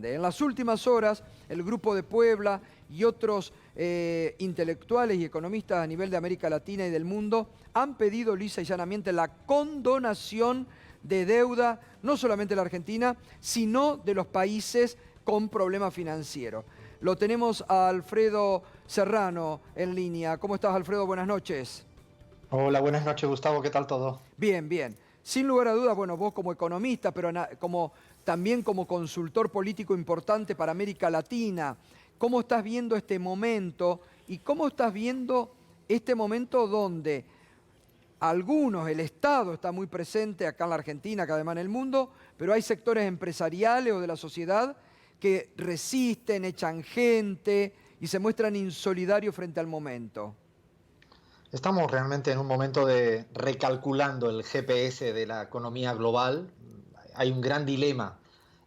En las últimas horas, el Grupo de Puebla y otros intelectuales y economistas a nivel de América Latina y del mundo han pedido lisa y llanamente la condonación de deuda, no solamente de la Argentina, sino de los países con problemas financieros. Lo tenemos a Alfredo Serrano en línea. ¿Cómo estás, Alfredo? Buenas noches. Hola, buenas noches, Gustavo. ¿Qué tal todo? Bien, bien. Sin lugar a dudas, bueno, vos como economista, pero también como consultor político importante para América Latina, ¿cómo estás viendo este momento? ¿Y cómo estás viendo este momento donde algunos, el Estado está muy presente acá en la Argentina, acá además en el mundo, pero hay sectores empresariales o de la sociedad que resisten, echan gente y se muestran insolidarios frente al momento? Estamos realmente en un momento de recalculando el GPS de la economía global. Hay un gran dilema.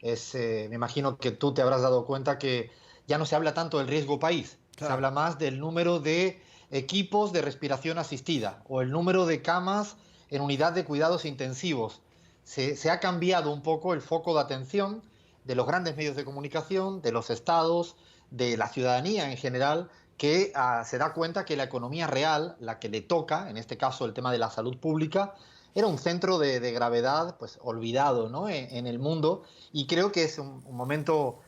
Me imagino que tú te habrás dado cuenta que ya no se habla tanto del riesgo país, se Claro. habla más del número de equipos de respiración asistida o el número de camas en unidad de cuidados intensivos. Se ha cambiado un poco el foco de atención de los grandes medios de comunicación, de los estados, de la ciudadanía en general, que se da cuenta que la economía real, la que le toca, en este caso el tema de la salud pública, era un centro de gravedad pues olvidado, ¿no? en el mundo, y creo que es un momento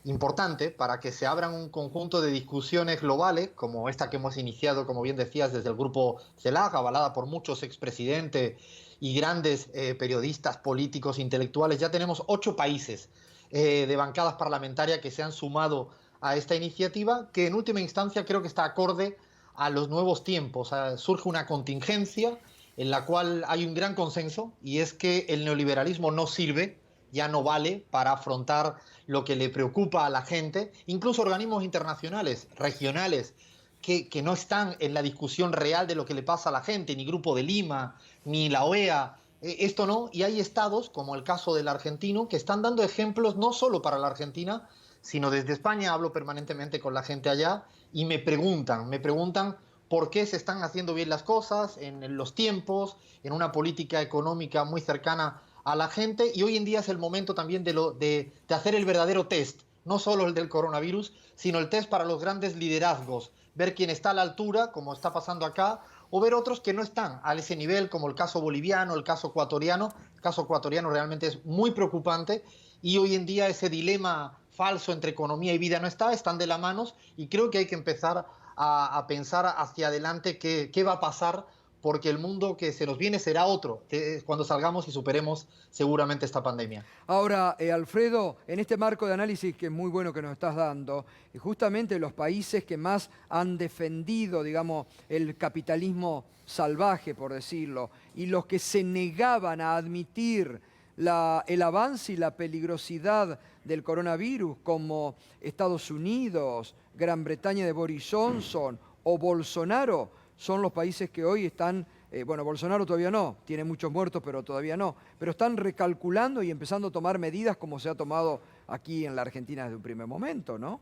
importante para que se abran un conjunto de discusiones globales como esta que hemos iniciado, como bien decías, desde el grupo CELAC, avalada por muchos expresidentes y grandes periodistas, políticos, intelectuales. Ya tenemos 8 países de bancadas parlamentarias que se han sumado a esta iniciativa, que en última instancia creo que está acorde a los nuevos tiempos. Surge una contingencia en la cual hay un gran consenso, y es que el neoliberalismo no sirve, ya no vale para afrontar lo que le preocupa a la gente. Incluso organismos internacionales, regionales, que no están en la discusión real de lo que le pasa a la gente, ni Grupo de Lima, ni la OEA, esto no, y hay estados, como el caso del argentino, que están dando ejemplos no solo para la Argentina, sino desde España. Hablo permanentemente con la gente allá y me preguntan por qué se están haciendo bien las cosas en los tiempos, en una política económica muy cercana a la gente, y hoy en día es el momento también de hacer el verdadero test, no solo el del coronavirus, sino el test para los grandes liderazgos, ver quién está a la altura, como está pasando acá, o ver otros que no están a ese nivel, como el caso boliviano, el caso ecuatoriano. El caso ecuatoriano realmente es muy preocupante, y hoy en día ese dilema falso entre economía y vida no están de la mano, y creo que hay que empezar a pensar hacia adelante qué va a pasar, porque el mundo que se nos viene será otro cuando salgamos y superemos seguramente esta pandemia. Ahora, Alfredo, en este marco de análisis que es muy bueno que nos estás dando, justamente los países que más han defendido, digamos, el capitalismo salvaje, por decirlo, y los que se negaban a admitir el avance y la peligrosidad del coronavirus, como Estados Unidos, Gran Bretaña de Boris Johnson o Bolsonaro, son los países que hoy están, bueno, Bolsonaro todavía no, tiene muchos muertos, pero todavía no, pero están recalculando y empezando a tomar medidas como se ha tomado aquí en la Argentina desde un primer momento, ¿no?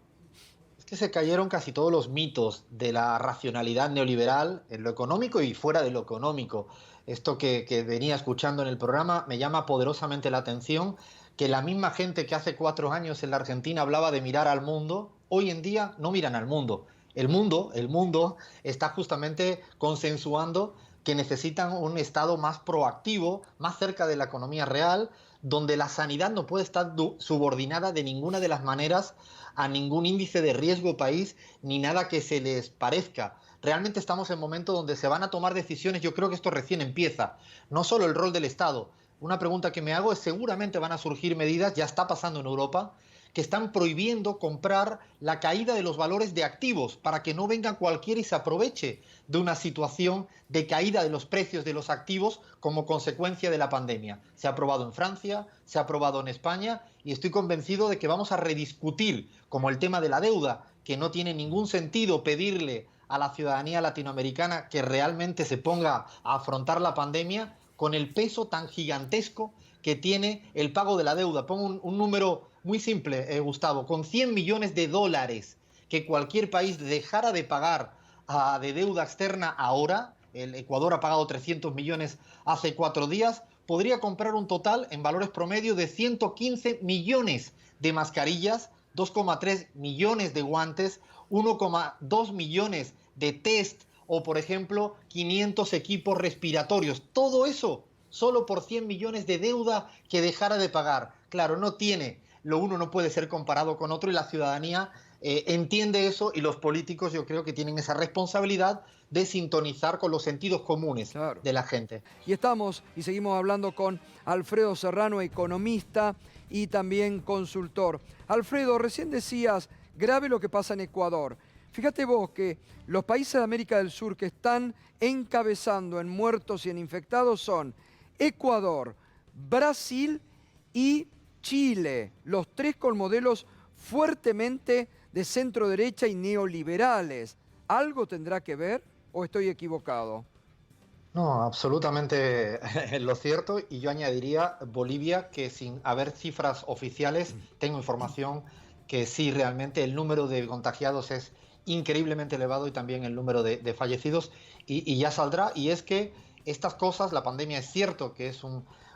Es que se cayeron casi todos los mitos de la racionalidad neoliberal en lo económico y fuera de lo económico. Esto que venía escuchando en el programa me llama poderosamente la atención, que la misma gente que hace 4 años en la Argentina hablaba de mirar al mundo, hoy en día no miran al mundo. El mundo está justamente consensuando que necesitan un Estado más proactivo, más cerca de la economía real, donde la sanidad no puede estar subordinada de ninguna de las maneras a ningún índice de riesgo país, ni nada que se les parezca. Realmente estamos en un momento donde se van a tomar decisiones. Yo creo que esto recién empieza. No solo el rol del Estado. Una pregunta que me hago es: seguramente van a surgir medidas, ya está pasando en Europa, que están prohibiendo comprar la caída de los valores de activos, para que no venga cualquiera y se aproveche de una situación de caída de los precios de los activos como consecuencia de la pandemia. Se ha aprobado en Francia, se ha aprobado en España, y estoy convencido de que vamos a rediscutir, como el tema de la deuda, que no tiene ningún sentido pedirle a la ciudadanía latinoamericana que realmente se ponga a afrontar la pandemia con el peso tan gigantesco que tiene el pago de la deuda. Pongo un número muy simple, Gustavo: con 100 millones de dólares que cualquier país dejara de pagar de deuda externa ahora, el Ecuador ha pagado 300 millones hace 4 días, podría comprar un total en valores promedio de 115 millones de mascarillas, 2,3 millones de guantes, 1,2 millones de test o, por ejemplo, 500 equipos respiratorios. Todo eso solo por 100 millones de deuda que dejara de pagar. Claro, no tiene, lo uno no puede ser comparado con otro y la ciudadanía entiende eso y los políticos yo creo que tienen esa responsabilidad de sintonizar con los sentidos comunes Claro. de la gente. Y estamos y seguimos hablando con Alfredo Serrano, economista y también consultor. Alfredo, recién decías, grave lo que pasa en Ecuador. Fíjate vos que los países de América del Sur que están encabezando en muertos y en infectados son Ecuador, Brasil y Chile, los tres con modelos fuertemente de centro derecha y neoliberales. ¿Algo tendrá que ver o estoy equivocado? No, absolutamente lo cierto, y yo añadiría Bolivia, que sin haber cifras oficiales, tengo información que sí, realmente el número de contagiados es increíblemente elevado y también el número de fallecidos, y ya saldrá, y es que estas cosas, la pandemia es cierto que es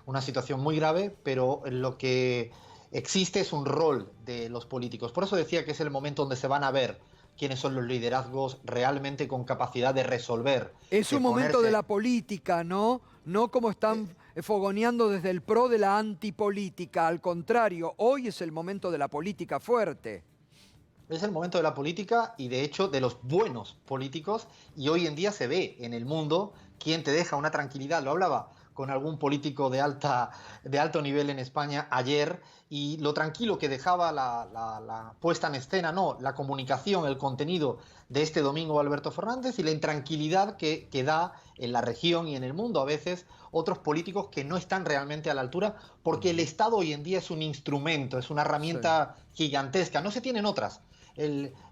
una situación muy grave, pero lo que existe es un rol de los políticos. Por eso decía que es el momento donde se van a ver quiénes son los liderazgos realmente con capacidad de resolver. Es De un momento de ponerse... la política, ¿no? No como están fogoneando desde el pro de la antipolítica. Al contrario, hoy es el momento de la política fuerte. Es el momento de la política y de hecho de los buenos políticos, y hoy en día se ve en el mundo quién te deja una tranquilidad. Lo hablaba con algún político de alto nivel en España ayer, y lo tranquilo que dejaba la puesta en escena, no, la comunicación, el contenido de este domingo Alberto Fernández, y la intranquilidad que da en la región y en el mundo a veces otros políticos que no están realmente a la altura, porque el Estado hoy en día es un instrumento, es una herramienta gigantesca, no se tienen otras.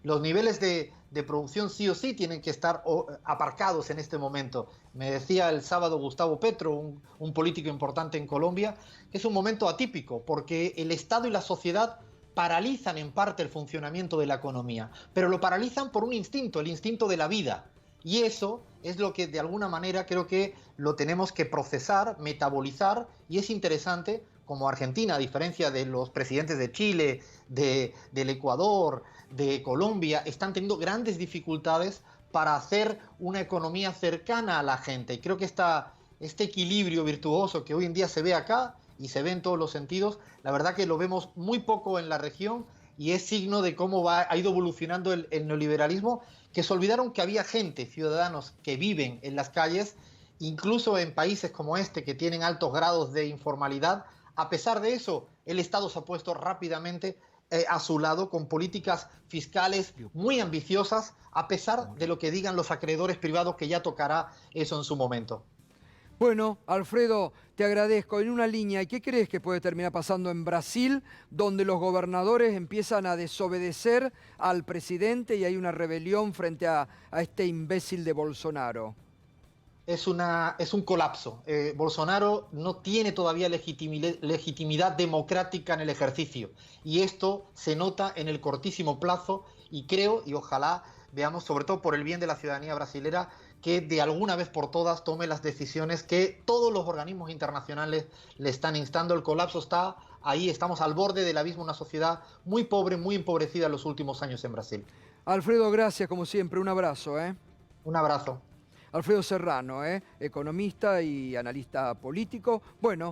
Los niveles de producción sí o sí tienen que estar aparcados en este momento. Me decía el sábado Gustavo Petro, un político importante en Colombia, que es un momento atípico porque el Estado y la sociedad paralizan en parte el funcionamiento de la economía, pero lo paralizan por un instinto, el instinto de la vida. Y eso es lo que de alguna manera creo que lo tenemos que procesar, metabolizar, y es interesante como Argentina, a diferencia de los presidentes de Chile, del Ecuador, de Colombia, están teniendo grandes dificultades para hacer una economía cercana a la gente. Y creo que este equilibrio virtuoso que hoy en día se ve acá y se ve en todos los sentidos, la verdad que lo vemos muy poco en la región, y es signo de cómo ha ido evolucionando el neoliberalismo, que se olvidaron que había gente, ciudadanos que viven en las calles, incluso en países como este que tienen altos grados de informalidad. A pesar de eso, el Estado se ha puesto rápidamente a su lado con políticas fiscales muy ambiciosas, a pesar de lo que digan los acreedores privados, que ya tocará eso en su momento. Bueno, Alfredo, te agradezco. En una línea, ¿y qué crees que puede terminar pasando en Brasil, donde los gobernadores empiezan a desobedecer al presidente y hay una rebelión frente a este imbécil de Bolsonaro? Es un colapso. Bolsonaro no tiene todavía legitimidad democrática en el ejercicio, y esto se nota en el cortísimo plazo, y creo y ojalá veamos, sobre todo por el bien de la ciudadanía brasilera, que de alguna vez por todas tome las decisiones que todos los organismos internacionales le están instando. El colapso está ahí, estamos al borde del abismo, una sociedad muy pobre, muy empobrecida en los últimos años en Brasil. Alfredo, gracias como siempre. Un abrazo. Un abrazo. Alfredo Serrano, economista y analista político. Bueno,